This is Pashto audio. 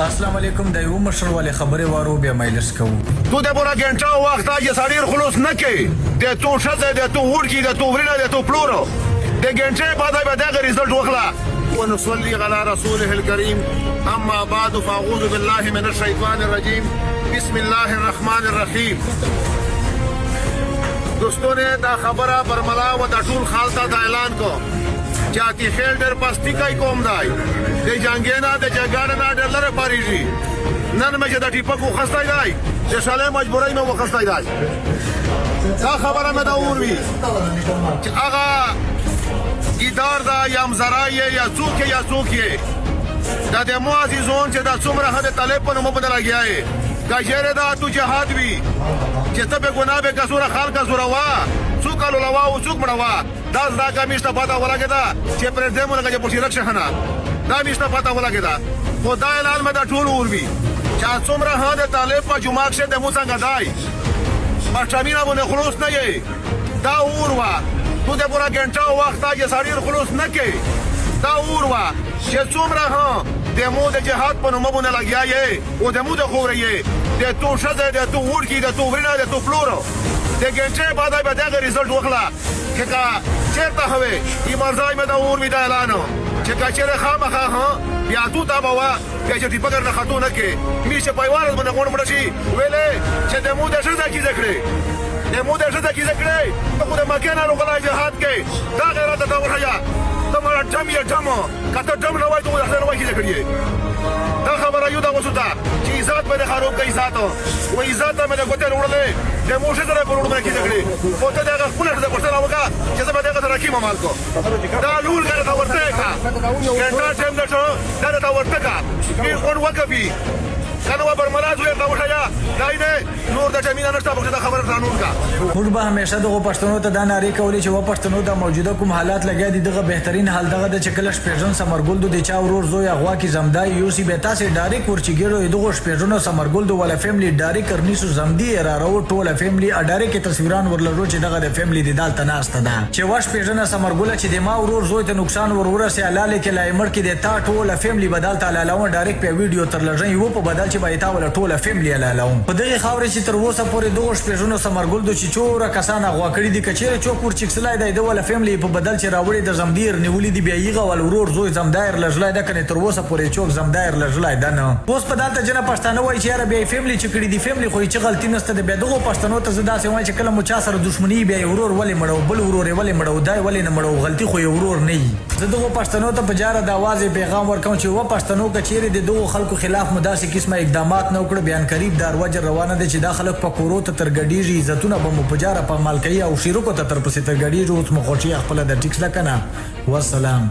السلام علیکم د یو مشر والے خبرې وارو بیا مایلس کوو تو د پورا ګنټه وخت یې سړی خلاص نه کوي د تو شته د تو ورکی د تو ورینه د تو پلورو د ګنټه بعد به دا رزلټ وخلا ونصلي على رسوله الكريم اما بعد فاعوذ بالله من الشيطان الرجيم بسم الله الرحمن الرحيم دوستونه دا خبره برملا و د ټول خالصه د اعلان کو چاتی خیل ډېر پستی کوي کوم دی د جنگینا د جګړه ډېر لره پاریږي نن مې د ټیپکو خستای دی د شاله مجبورای مې وخستای دی دا خبره مې دا وروي چې هغه ګیدار دا یم زرای یا څوک دا د مو عزیزون چې دا څومره هده طالب په نوم بدل راګیاي کاجره دا تو جهاد وی چې ته به ګناه به کسوره خلک زوروا څوک لوا او څوک مړوا دا کمیشته پتا ولګیدا چې پر دې مونږه چې پوښی رکشه نه دا میشته پتا ولګیدا خدای اعلان مې دا ټول وروي چې څومره هده طالب په جمعه کې د مو څنګه دای پښتمینه باندې خلاص نه یې دا وروا تو د پورا ګنټه وخت یې سړی خلاص نه کوي دا وروا چې څومره د مو د جهاد په نوم باندې لګیا یې او د مو د خورې یې د تو شته د تو ورکی د تو ورینه د تو پلورو د ګنټه بعد به دا رزلټ وخلا چې کا چیرته هوي ای مرزای مې دا ور ودا اعلان چې کا چیرې خامخا بیا تو تا بوا چې دې پګر نه خاتو نه کې میشه پایوار باندې غوړ مړ شي ویلې چې د مو د شته کی ذکر د مو د شته کی ذکر ته خو د مکان له غلا جهاد کې دا غیرت ته ورحیا تمہارا ډم یا ډم کته ډم نه وای ته د خیر وای کی ذکر دا خبره یو دا وسوتا چې عزت به خراب کوي عزت او عزت مې له ګوتې وړلې د موشه سره په وړل کې ذکر او ته دا خپل څه پښتنه وکا چې زه به دا سره کیما مال کو دا لول غره تا ورته کا ګنټا ټیم دټو دا تا ورته کا می خون وکفي کنه برملاز وي دا وشیا دای نه نور د جمینه نشته په دا خبره قانون کا موږ به همیشه دغه پښتنو ته دا ناری کولې چې و پښتنو د موجوده کوم حالات لګیا دي دغه بهترین حال دغه د چکلش پیژن سمرګل د چا ورور زوی اغوا کی زمدای یوسی به تاسو ډایرک ورچګیرو دغه شپېژنو سمرګل د ولا فیملی ډایرک کرنی سو زمدی را رو ټوله فیملی ډایرک تصویران ورلرو چې دغه د فیملی د دال تناسته ده چې واش پیژن سمرګل چې د ما ورور زوی ته نقصان ورور سه الاله کې لایمر کې د تا ټوله فیملی بدل تعالی لاو ډایرک په ویډیو تر لږه یو په بدل چې بایتا ولا ټوله فیملی لاله په دغه خاورې چې تر اوسه پورې دوه شپېژنو سمرګل د چچوره کسان غوا کړی دي کچېره چوکور چکسلای دی د ولا فیملی په بدل چې راوړي د زمدیر نیولې دی بیا یغه ول ورور زوی زمدایر لژلای د کنه تر اوسه پورې چوک زمدایر لژلای ده نه اوس په دالته جنا پښتانه وای چې یاره بیا فیملی چې کړی دی فیملی خو چې غلطی نسته د بیا دغه پښتنو ته زدا سي وای چې کله مو چا سره دښمنی بیا ورور ولې مړو بل ورور ولې مړو دای ولې نه مړو غلطی خو ورور نه زه دغه پښتنو ته بجاره د आवाज پیغام ورکوم چې و پښتنو کچېره د دغه خلکو خلاف مداسي قسمه اقدامات نه وکړ بیان قریب دروازه روانه دي چې دا خلک په کورو ته ترګډیږي عزتونه به مو پجاره په مالکۍ او شیرو کو ته تر پسې ترګډیږي اوس مخوشي خپل د ټیکس لکنه والسلام